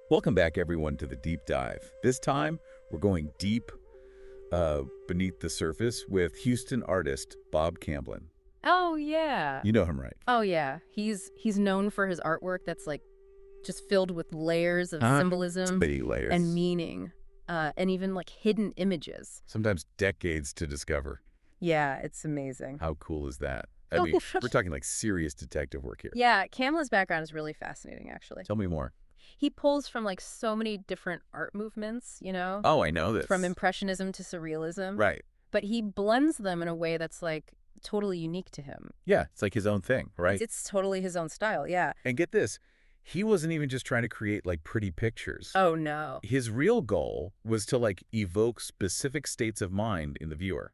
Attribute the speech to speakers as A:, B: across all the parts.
A: Welcome back, everyone, to the deep dive. This time, we're going deep beneath the surface with Houston artist Bob Camblin.
B: Oh yeah.
A: You know him, right?
B: Oh yeah. He's known for his artwork that's like just filled with layers of
A: Huh?
B: symbolism
A: Many layers.
B: and meaning, and even like hidden images.
A: Sometimes decades to discover.
B: Yeah, it's amazing.
A: How cool is that? I mean, we're talking like serious detective work here.
B: Yeah, Camlin's background is really fascinating, actually.
A: Tell me more.
B: He pulls from like so many different art movements, you know,
A: Oh, I know this.
B: from Impressionism to Surrealism.
A: Right.
B: But he blends them in a way that's like totally unique to him.
A: Yeah, it's like his own thing, right?
B: It's totally his own style, yeah.
A: And get this, he wasn't even just trying to create like pretty pictures.
B: Oh no.
A: His real goal was to like evoke specific states of mind in the viewer.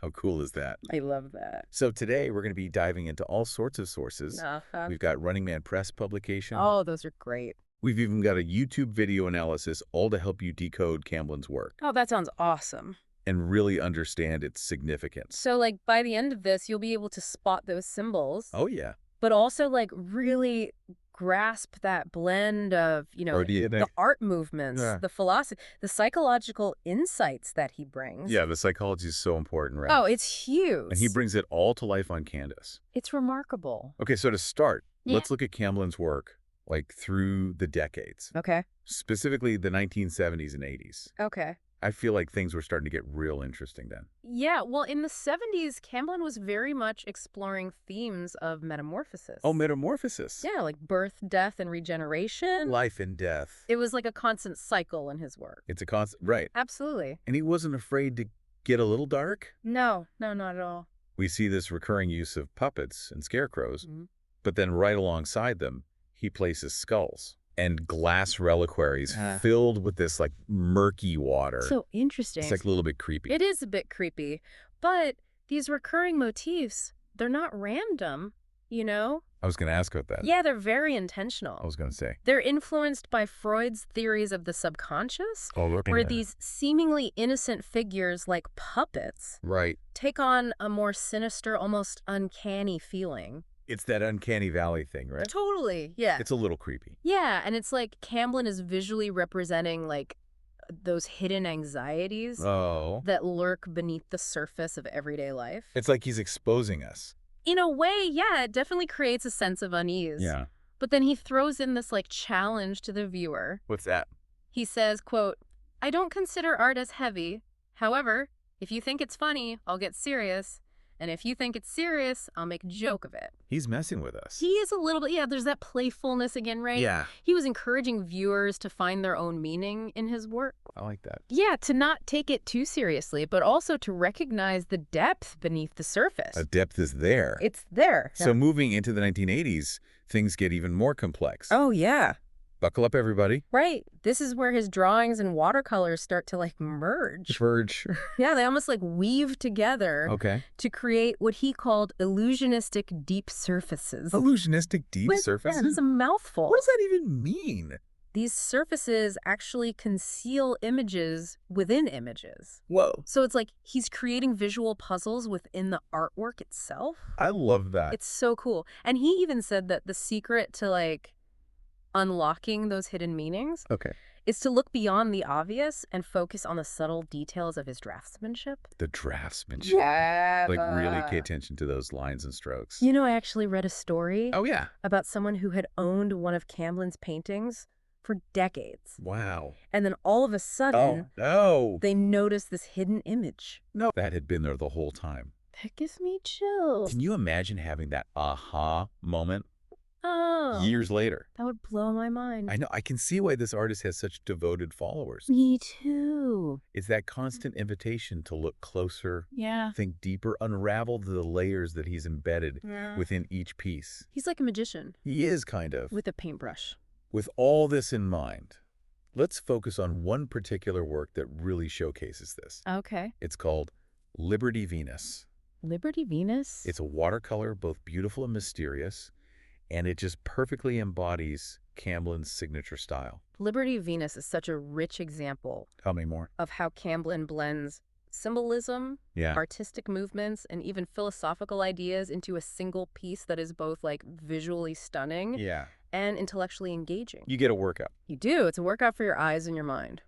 A: How cool is that?
B: I love that.
A: So today we're going to be diving into all sorts of sources. We've got Running Man Press publication.
B: Oh, those are great.
A: We've even got a YouTube video analysis, all to help you decode Camblin's work
B: Oh, that sounds awesome.
A: and really understand its significance.
B: So, like, by the end of this, you'll be able to spot those symbols,
A: Oh, yeah.
B: but also, like, really grasp that blend of, you know, the art movements,
A: Yeah.
B: the philosophy, the psychological insights that he brings.
A: Yeah, the psychology is so important, right?
B: Oh, it's huge.
A: And he brings it all to life on canvas.
B: It's remarkable.
A: Okay, so to start,
B: Yeah.
A: let's look at Camblin's work, like through the decades,
B: Okay.
A: specifically the 1970s and 80s.
B: Okay.
A: I feel like things were starting to get real interesting then.
B: Yeah, well, in the 70s, Camblin was very much exploring themes of metamorphosis.
A: Oh, metamorphosis.
B: Yeah, like birth, death, and regeneration.
A: Life and death.
B: It was like a constant cycle in his work.
A: It's a constant, right.
B: Absolutely.
A: And he wasn't afraid to get a little dark.
B: No, not at all.
A: We see this recurring use of puppets and scarecrows,
B: Mhm.
A: but then right alongside them, he places skulls and glass reliquaries
B: Ah.
A: filled with this like murky water.
B: So interesting.
A: It's like a little bit creepy.
B: It is a bit creepy, but these recurring motifs, they're not random, you know?
A: I was going to ask about that.
B: Yeah, they're very intentional.
A: I was going to say.
B: They're influenced by Freud's theories of the subconscious,
A: Oh, look.
B: where these seemingly innocent figures like puppets
A: Right.
B: take on a more sinister, almost uncanny feeling.
A: It's that uncanny valley thing, right?
B: Totally, yeah.
A: It's a little creepy.
B: Yeah, and it's like Camblin is visually representing like those hidden anxieties
A: Oh.
B: that lurk beneath the surface of everyday life.
A: It's like he's exposing us.
B: In a way, yeah, it definitely creates a sense of unease.
A: Yeah.
B: But then he throws in this like challenge to the viewer.
A: What's that?
B: He says, quote, "I don't consider art as heavy. However, if you think it's funny, I'll get serious. And if you think it's serious, I'll make a joke of it."
A: He's messing with us.
B: He is a little bit, yeah, there's that playfulness again, right?
A: Yeah.
B: He was encouraging viewers to find their own meaning in his work.
A: I like that.
B: Yeah, to not take it too seriously, but also to recognize the depth beneath the surface.
A: A depth is there.
B: It's there.
A: So moving into the 1980s, things get even more complex.
B: Oh, yeah.
A: Buckle up, everybody.
B: Right. This is where his drawings and watercolors start to like merge.
A: Verge.
B: Yeah, they almost like weave together
A: Okay.
B: to create what he called illusionistic deep surfaces.
A: Illusionistic deep
B: Yeah,
A: surfaces?
B: it's a mouthful.
A: What does that even mean?
B: These surfaces actually conceal images within images.
A: Whoa.
B: So it's like he's creating visual puzzles within the artwork itself.
A: I love that.
B: It's so cool. And he even said that the secret to like unlocking those hidden meanings
A: Okay.
B: is to look beyond the obvious and focus on the subtle details of his draftsmanship.
A: The draftsmanship.
B: Yeah.
A: Like really pay attention to those lines and strokes.
B: You know, I actually read a story
A: Oh, yeah.
B: about someone who had owned one of Camblin's paintings for decades.
A: Wow.
B: And then all of a
A: Oh,
B: sudden,
A: no.
B: they noticed this hidden image.
A: No. That had been there the whole time.
B: That gives me chills.
A: Can you imagine having that aha moment
B: Oh,
A: years later?
B: that would blow my mind.
A: I know. I can see why this artist has such devoted followers.
B: Me too.
A: It's that constant invitation to look closer,
B: Yeah.
A: think deeper, unravel the layers that he's embedded within each piece.
B: He's like a magician
A: He is kind of.
B: with a paintbrush.
A: With all this in mind, let's focus on one particular work that really showcases this.
B: Okay.
A: It's called Liberty Venus.
B: Liberty Venus?
A: It's a watercolor, both beautiful and mysterious, and it just perfectly embodies Camblin's signature style.
B: Liberty Venus is such a rich example
A: Tell me more.
B: of how Camblin blends symbolism,
A: Yeah.
B: artistic movements, and even philosophical ideas into a single piece that is both like visually stunning
A: Yeah.
B: and intellectually engaging.
A: You get a workout.
B: You do. It's a workout for your eyes and your mind.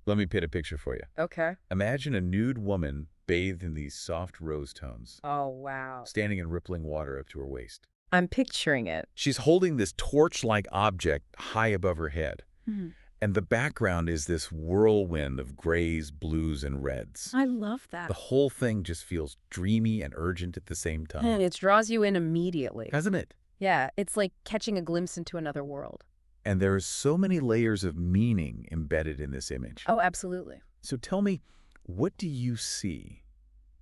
A: Let me paint a picture for you.
B: Okay.
A: Imagine a nude woman bathed in these soft rose tones,
B: Oh, wow.
A: standing in rippling water up to her waist.
B: I'm picturing it.
A: She's holding this torch-like object high above her head.
B: Hmm.
A: And the background is this whirlwind of grays, blues, and reds.
B: I love that.
A: The whole thing just feels dreamy and urgent at the same time.
B: And it draws you in immediately.
A: Hasn't it?
B: Yeah, it's like catching a glimpse into another world.
A: And there are so many layers of meaning embedded in this image.
B: Oh, absolutely.
A: So tell me, what do you see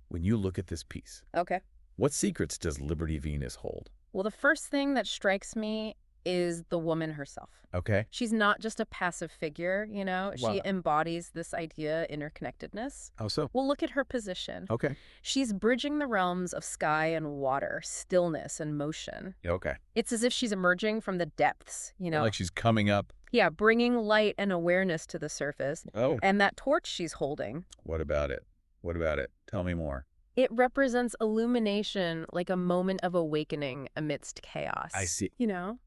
A: when you look at this piece?
B: Okay.
A: What secrets does Liberty Venus hold?
B: Well, the first thing that strikes me is the woman herself.
A: Okay.
B: She's not just a passive figure, you know?
A: Wow.
B: She embodies this idea, interconnectedness.
A: How so?
B: Well, look at her position.
A: Okay.
B: She's bridging the realms of sky and water, stillness and motion.
A: Okay.
B: It's as if she's emerging from the depths, you know?
A: Like she's coming up.
B: Yeah, bringing light and awareness to the surface.
A: Oh.
B: And that torch she's holding,
A: What about it? What about it? Tell me more.
B: it represents illumination, like a moment of awakening amidst chaos.
A: I see.
B: You know?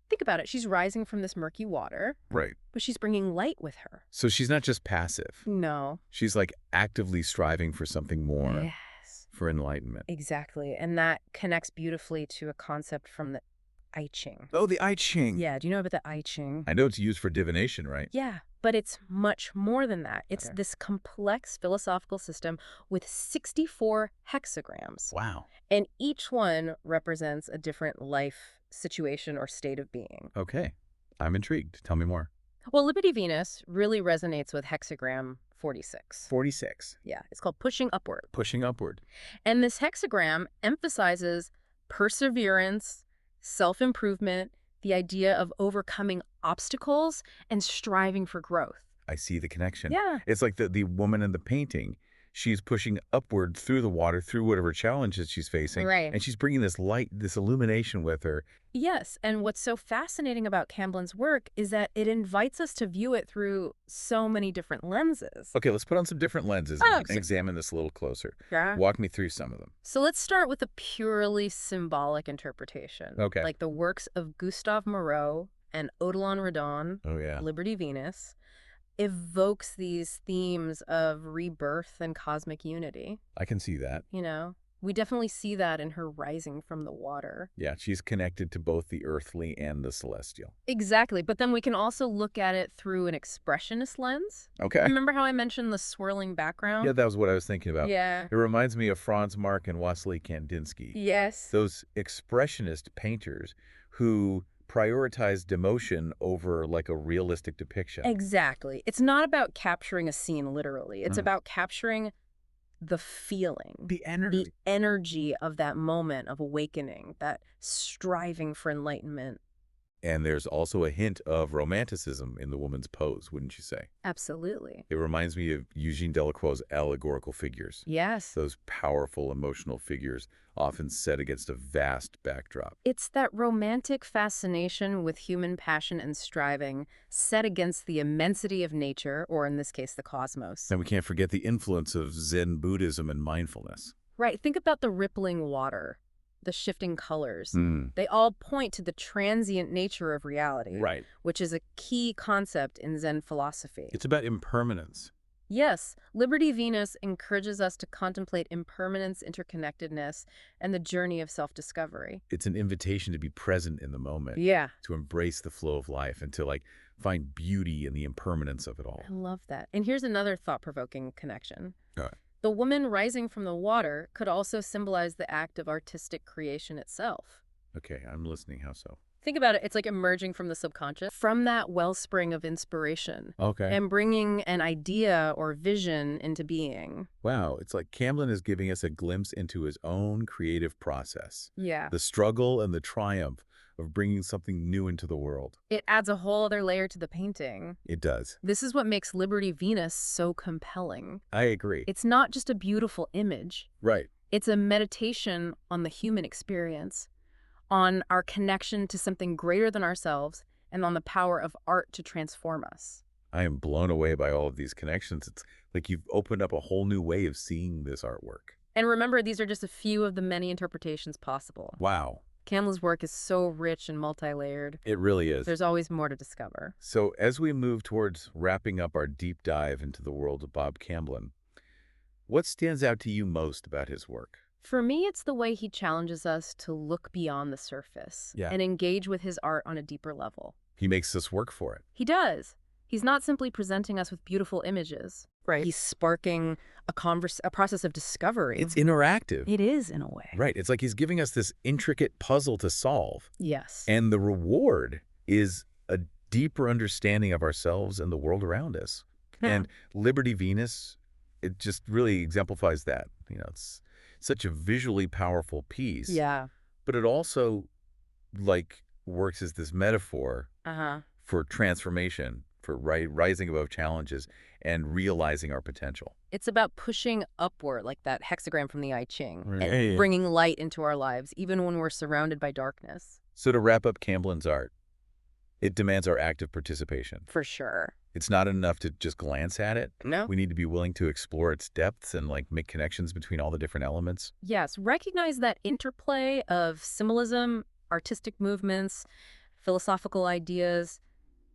B: Think about it. She's rising from this murky water,
A: Right.
B: but she's bringing light with her.
A: So she's not just passive.
B: No.
A: She's like actively striving for something more,
B: Yes.
A: for enlightenment.
B: Exactly. And that connects beautifully to a concept from the I Ching.
A: Oh, the I Ching.
B: Yeah, do you know about the I Ching?
A: I know it's used for divination, right?
B: Yeah, but it's much more than that. It's
A: Okay.
B: this complex philosophical system with 64 hexagrams.
A: Wow.
B: And each one represents a different life situation or state of being.
A: Okay. I'm intrigued. Tell me more.
B: Well, Liberty Venus really resonates with hexagram 46.
A: 46.
B: Yeah, it's called pushing upward.
A: Pushing upward.
B: And this hexagram emphasizes perseverance, self-improvement, the idea of overcoming obstacles and striving for growth.
A: I see the connection.
B: Yeah.
A: It's like the woman in the painting. She's pushing upward through the water, through whatever challenges she's facing.
B: Right.
A: And she's bringing this light, this illumination with her.
B: Yes, and what's so fascinating about Camblin's work is that it invites us to view it through so many different lenses.
A: Okay, let's put on some different lenses
B: Oh,
A: and examine this a little closer.
B: Yeah.
A: Walk me through some of them.
B: So let's start with a purely symbolic interpretation.
A: Okay.
B: Like the works of Gustave Moreau and Odilon Redon,
A: Oh, yeah.
B: Liberty Venus, evokes these themes of rebirth and cosmic unity.
A: I can see that.
B: You know, we definitely see that in her rising from the water.
A: Yeah, she's connected to both the earthly and the celestial.
B: Exactly, but then we can also look at it through an expressionist lens.
A: Okay.
B: Remember how I mentioned the swirling background?
A: Yeah, that was what I was thinking about.
B: Yeah.
A: It reminds me of Franz Marc and Wassily Kandinsky.
B: Yes.
A: Those expressionist painters who prioritized emotion over like a realistic depiction.
B: Exactly. It's not about capturing a scene literally. It's
A: Mhm.
B: about capturing the feeling,
A: The energy.
B: the energy of that moment of awakening, that striving for enlightenment.
A: And there's also a hint of romanticism in the woman's pose, wouldn't you say?
B: Absolutely.
A: It reminds me of Eugene Delacroix's allegorical figures.
B: Yes.
A: Those powerful emotional figures often set against a vast backdrop.
B: It's that romantic fascination with human passion and striving set against the immensity of nature, or in this case, the cosmos.
A: And we can't forget the influence of Zen Buddhism and mindfulness.
B: Right. Think about the rippling water, the shifting colors.
A: Mm.
B: They all point to the transient nature of reality,
A: Right.
B: which is a key concept in Zen philosophy.
A: It's about impermanence.
B: Yes, Liberty Venus encourages us to contemplate impermanence, interconnectedness, and the journey of self-discovery.
A: It's an invitation to be present in the moment,
B: Yeah,
A: to embrace the flow of life, and to like find beauty in the impermanence of it all.
B: I love that. And here's another thought-provoking connection.
A: All right.
B: The woman rising from the water could also symbolize the act of artistic creation itself.
A: Okay, I'm listening. How so?
B: Think about it. It's like emerging from the subconscious, from that wellspring of inspiration,
A: Okay.
B: and bringing an idea or vision into being.
A: Wow, it's like Camblin is giving us a glimpse into his own creative process.
B: Yeah.
A: The struggle and the triumph of bringing something new into the world.
B: It adds a whole other layer to the painting.
A: It does.
B: This is what makes Liberty Venus so compelling.
A: I agree.
B: It's not just a beautiful image.
A: Right.
B: It's a meditation on the human experience, on our connection to something greater than ourselves, and on the power of art to transform us.
A: I am blown away by all of these connections. It's like you've opened up a whole new way of seeing this artwork.
B: And remember, these are just a few of the many interpretations possible.
A: Wow.
B: Camblin's work is so rich and multi-layered.
A: It really is.
B: There's always more to discover.
A: So as we move towards wrapping up our deep dive into the world of Bob Camblin, what stands out to you most about his work?
B: For me, it's the way he challenges us to look beyond the surface and engage with his art on a deeper level.
A: He makes us work for it.
B: He does. He's not simply presenting us with beautiful images.
C: Right.
B: He's sparking a process of discovery.
A: It's interactive.
C: It is, in a way.
A: Right. It's like he's giving us this intricate puzzle to solve.
B: Yes.
A: And the reward is a deeper understanding of ourselves and the world around us. And Liberty Venus, it just really exemplifies that. You know, it's such a visually powerful piece.
B: Yeah.
A: But it also, like, works as this metaphor for transformation, for rising above challenges and realizing our potential.
B: It's about pushing upward, like that hexagram from the I Ching,
A: Right.
B: and bringing light into our lives, even when we're surrounded by darkness.
A: So to wrap up Camblin's art, it demands our active participation.
B: For sure.
A: It's not enough to just glance at it.
B: No?
A: We need to be willing to explore its depths and like make connections between all the different elements.
B: Yes, recognize that interplay of symbolism, artistic movements, philosophical ideas,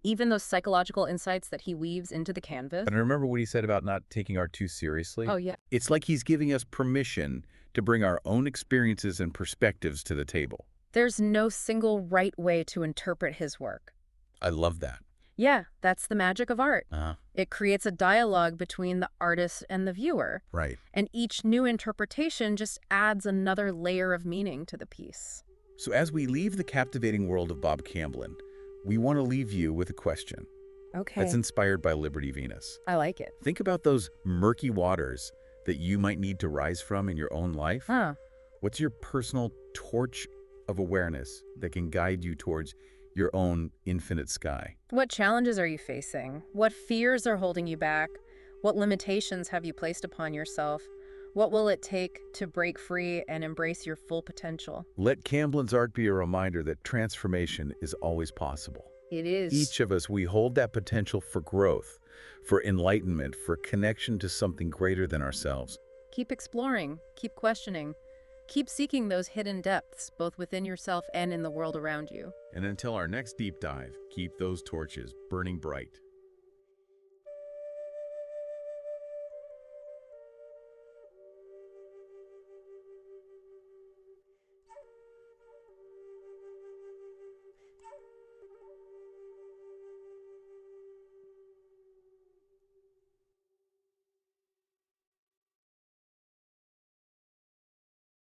B: even those psychological insights that he weaves into the canvas.
A: And remember what he said about not taking art too seriously?
B: Oh, yeah.
A: It's like he's giving us permission to bring our own experiences and perspectives to the table.
B: There's no single right way to interpret his work.
A: I love that.
B: Yeah, that's the magic of art.
A: Uh-huh.
B: It creates a dialogue between the artist and the viewer.
A: Right.
B: And each new interpretation just adds another layer of meaning to the piece.
A: So as we leave the captivating world of Bob Camblin, we want to leave you with a question
B: Okay.
A: that's inspired by Liberty Venus.
B: I like it.
A: Think about those murky waters that you might need to rise from in your own life.
B: Huh.
A: What's your personal torch of awareness that can guide you towards your own infinite sky?
B: What challenges are you facing? What fears are holding you back? What limitations have you placed upon yourself? What will it take to break free and embrace your full potential?
A: Let Camblin's art be a reminder that transformation is always possible.
B: It is.
A: Each of us, we hold that potential for growth, for enlightenment, for connection to something greater than ourselves.
B: Keep exploring, keep questioning, keep seeking those hidden depths, both within yourself and in the world around you.
A: And until our next deep dive, keep those torches burning bright.